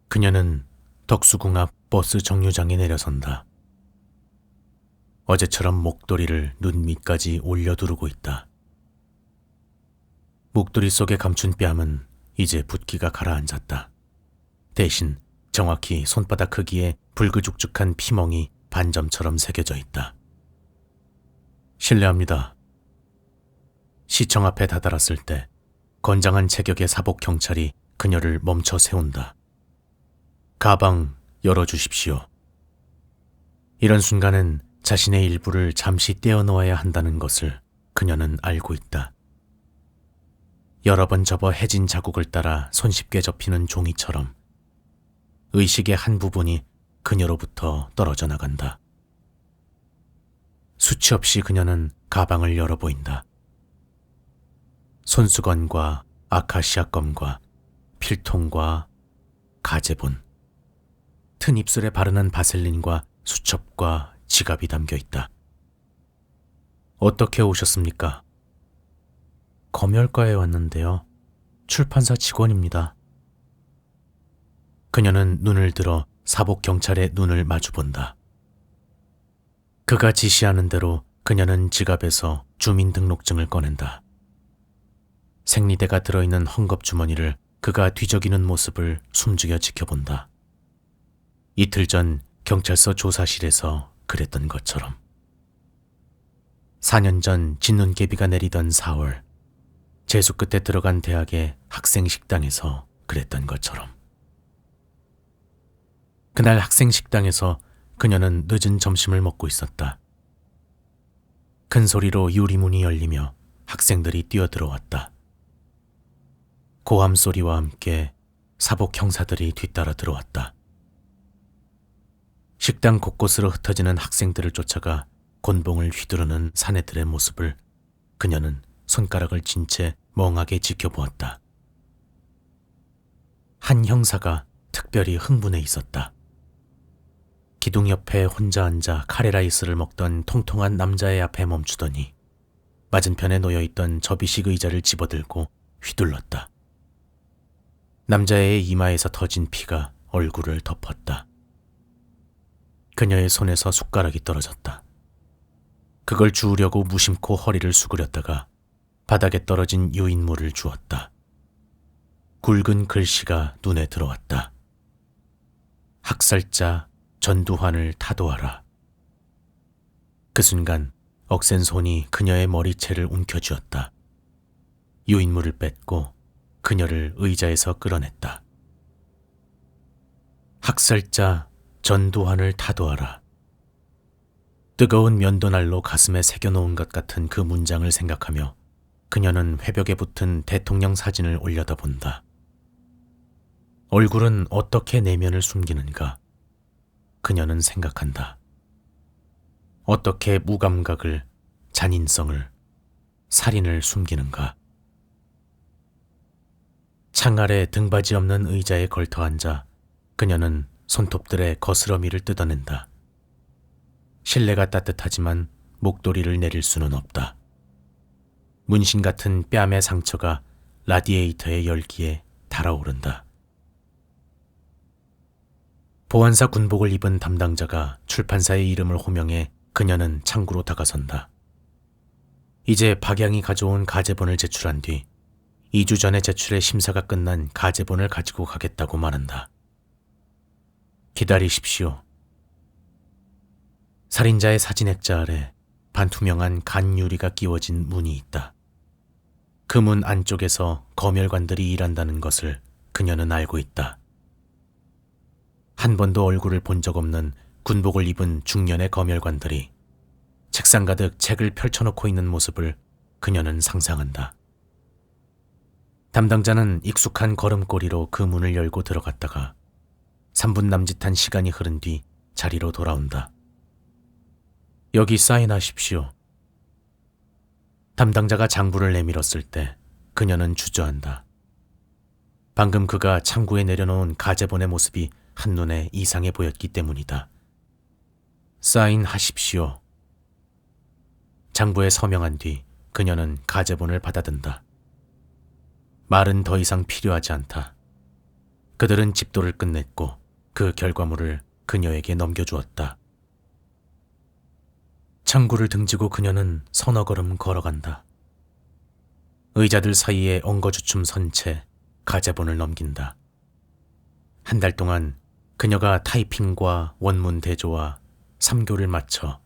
그녀는 덕수궁 앞 버스 정류장에 내려선다. 어제처럼 목도리를 눈 밑까지 올려두르고 있다. 목도리 속에 감춘 뺨은 이제 붓기가 가라앉았다. 대신 정확히 손바닥 크기의 불그죽죽한 피멍이 반점처럼 새겨져 있다. 실례합니다. 시청 앞에 다다랐을 때 건장한 체격의 사복 경찰이 그녀를 멈춰 세운다. 가방 열어주십시오. 이런 순간은 자신의 일부를 잠시 떼어놓아야 한다는 것을 그녀는 알고 있다. 여러 번 접어 해진 자국을 따라 손쉽게 접히는 종이처럼 의식의 한 부분이 그녀로부터 떨어져 나간다. 수치 없이 그녀는 가방을 열어 보인다. 손수건과 아카시아 껌과 필통과 가제본, 튼 입술에 바르는 바셀린과 수첩과 지갑이 담겨 있다. 어떻게 오셨습니까? 검열과에 왔는데요. 출판사 직원입니다. 그녀는 눈을 들어 사복 경찰의 눈을 마주본다. 그가 지시하는 대로 그녀는 지갑에서 주민등록증을 꺼낸다. 생리대가 들어있는 헝겊 주머니를 그가 뒤적이는 모습을 숨죽여 지켜본다. 이틀 전 경찰서 조사실에서 그랬던 것처럼. 4년 전 진눈깨비가 내리던 4월, 재수 끝에 들어간 대학의 학생 식당에서 그랬던 것처럼. 그날 학생 식당에서 그녀는 늦은 점심을 먹고 있었다. 큰 소리로 유리문이 열리며 학생들이 뛰어들어왔다. 고함 소리와 함께 사복 형사들이 뒤따라 들어왔다. 식당 곳곳으로 흩어지는 학생들을 쫓아가 곤봉을 휘두르는 사내들의 모습을 그녀는 손가락을 쥔 채 멍하게 지켜보았다. 한 형사가 특별히 흥분해 있었다. 기둥 옆에 혼자 앉아 카레라이스를 먹던 통통한 남자의 앞에 멈추더니 맞은편에 놓여있던 접이식 의자를 집어들고 휘둘렀다. 남자의 이마에서 터진 피가 얼굴을 덮었다. 그녀의 손에서 숟가락이 떨어졌다. 그걸 주우려고 무심코 허리를 수그렸다가 바닥에 떨어진 유인물을 주었다. 굵은 글씨가 눈에 들어왔다. 학살자 전두환을 타도하라. 그 순간 억센 손이 그녀의 머리채를 움켜쥐었다. 유인물을 뺏고 그녀를 의자에서 끌어냈다. 학살자 전두환을 타도하라. 뜨거운 면도날로 가슴에 새겨놓은 것 같은 그 문장을 생각하며 그녀는 회벽에 붙은 대통령 사진을 올려다본다. 얼굴은 어떻게 내면을 숨기는가? 그녀는 생각한다. 어떻게 무감각을, 잔인성을, 살인을 숨기는가? 창 아래 등받이 없는 의자에 걸터 앉아 그녀는 손톱들의 거스러미를 뜯어낸다. 실내가 따뜻하지만 목도리를 내릴 수는 없다. 문신 같은 뺨의 상처가 라디에이터의 열기에 달아오른다. 보안사 군복을 입은 담당자가 출판사의 이름을 호명해 그녀는 창구로 다가선다. 이제 박양이 가져온 가제본을 제출한 뒤 2주 전에 제출해 심사가 끝난 가제본을 가지고 가겠다고 말한다. 기다리십시오. 살인자의 사진 액자 아래 반투명한 간유리가 끼워진 문이 있다. 그 문 안쪽에서 검열관들이 일한다는 것을 그녀는 알고 있다. 한 번도 얼굴을 본 적 없는 군복을 입은 중년의 검열관들이 책상 가득 책을 펼쳐놓고 있는 모습을 그녀는 상상한다. 담당자는 익숙한 걸음걸이로 그 문을 열고 들어갔다가 3분 남짓한 시간이 흐른 뒤 자리로 돌아온다. 여기 사인하십시오. 담당자가 장부를 내밀었을 때 그녀는 주저한다. 방금 그가 창구에 내려놓은 가제본의 모습이 한눈에 이상해 보였기 때문이다. 사인하십시오. 장부에 서명한 뒤 그녀는 가제본을 받아든다. 말은 더 이상 필요하지 않다. 그들은 집도를 끝냈고 그 결과물을 그녀에게 넘겨주었다. 창구를 등지고 그녀는 서너 걸음 걸어간다. 의자들 사이에 엉거주춤 선 채 가제본을 넘긴다. 한 달 동안 그녀가 타이핑과 원문 대조와 3교를 마쳐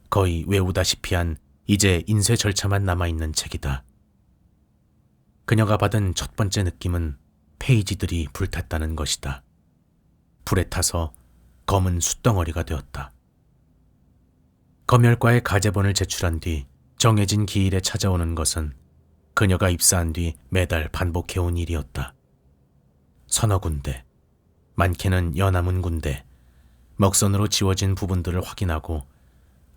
거의 외우다시피 한 이제 인쇄 절차만 남아있는 책이다. 그녀가 받은 첫 번째 느낌은 페이지들이 불탔다는 것이다. 불에 타서 검은 숯덩어리가 되었다. 검열과의 가제본을 제출한 뒤 정해진 기일에 찾아오는 것은 그녀가 입사한 뒤 매달 반복해온 일이었다. 서너 군데, 많게는 연함은 군데, 먹선으로 지워진 부분들을 확인하고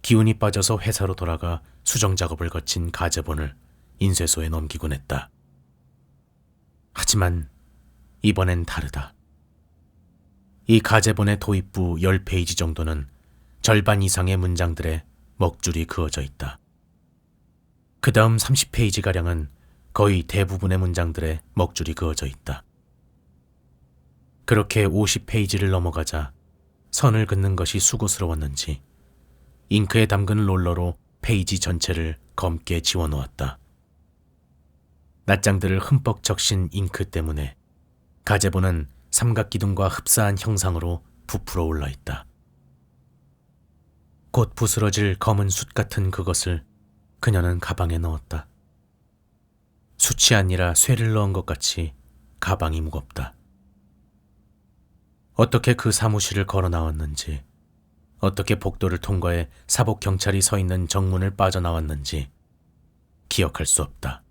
기운이 빠져서 회사로 돌아가 수정 작업을 거친 가제본을 인쇄소에 넘기곤 했다. 하지만 이번엔 다르다. 이 가제본의 도입부 10페이지 정도는 절반 이상의 문장들에 먹줄이 그어져 있다. 그 다음 30페이지가량은 거의 대부분의 문장들에 먹줄이 그어져 있다. 그렇게 50페이지를 넘어가자 선을 긋는 것이 수고스러웠는지 잉크에 담근 롤러로 페이지 전체를 검게 지워놓았다. 낱장들을 흠뻑 적신 잉크 때문에 가제본은 삼각기둥과 흡사한 형상으로 부풀어 올라있다. 곧 부스러질 검은 숯 같은 그것을 그녀는 가방에 넣었다. 숯이 아니라 쇠를 넣은 것 같이 가방이 무겁다. 어떻게 그 사무실을 걸어 나왔는지, 어떻게 복도를 통과해 사복경찰이 서 있는 정문을 빠져나왔는지 기억할 수 없다.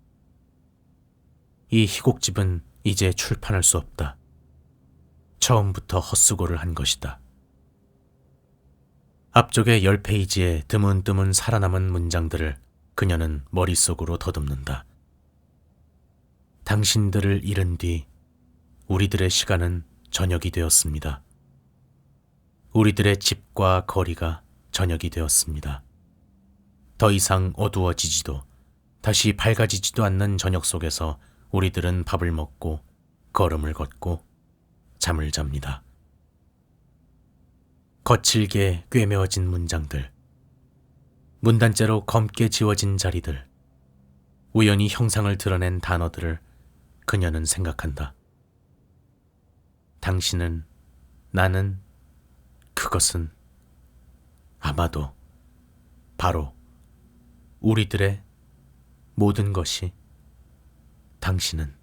이 희곡집은 이제 출판할 수 없다. 처음부터 헛수고를 한 것이다. 앞쪽의 10페이지에 드문드문 살아남은 문장들을 그녀는 머릿속으로 더듬는다. 당신들을 잃은 뒤 우리들의 시간은 저녁이 되었습니다. 우리들의 집과 거리가 저녁이 되었습니다. 더 이상 어두워지지도 다시 밝아지지도 않는 저녁 속에서 우리들은 밥을 먹고 걸음을 걷고 잠을 잡니다. 거칠게 꿰매어진 문장들, 문단째로 검게 지워진 자리들, 우연히 형상을 드러낸 단어들을 그녀는 생각한다. 당신은, 나는, 그것은, 아마도, 바로, 우리들의 모든 것이, 당신은,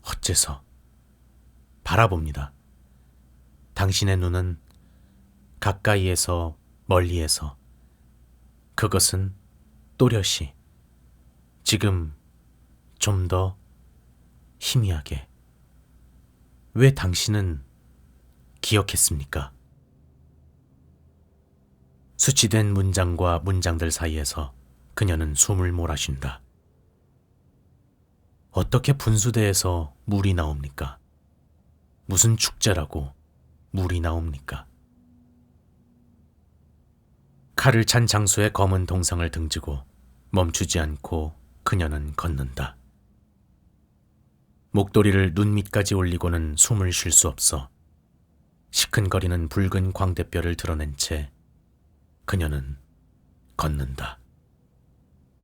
어째서, 바라봅니다. 당신의 눈은 가까이에서 멀리에서 그것은 또렷이 지금 좀 더 희미하게 왜 당신은 기억했습니까? 수치된 문장과 문장들 사이에서 그녀는 숨을 몰아쉰다. 어떻게 분수대에서 물이 나옵니까? 무슨 축제라고 물이 나옵니까? 칼을 찬 장수의 검은 동상을 등지고 멈추지 않고 그녀는 걷는다. 목도리를 눈 밑까지 올리고는 숨을 쉴 수 없어 시큰거리는 붉은 광대뼈를 드러낸 채 그녀는 걷는다.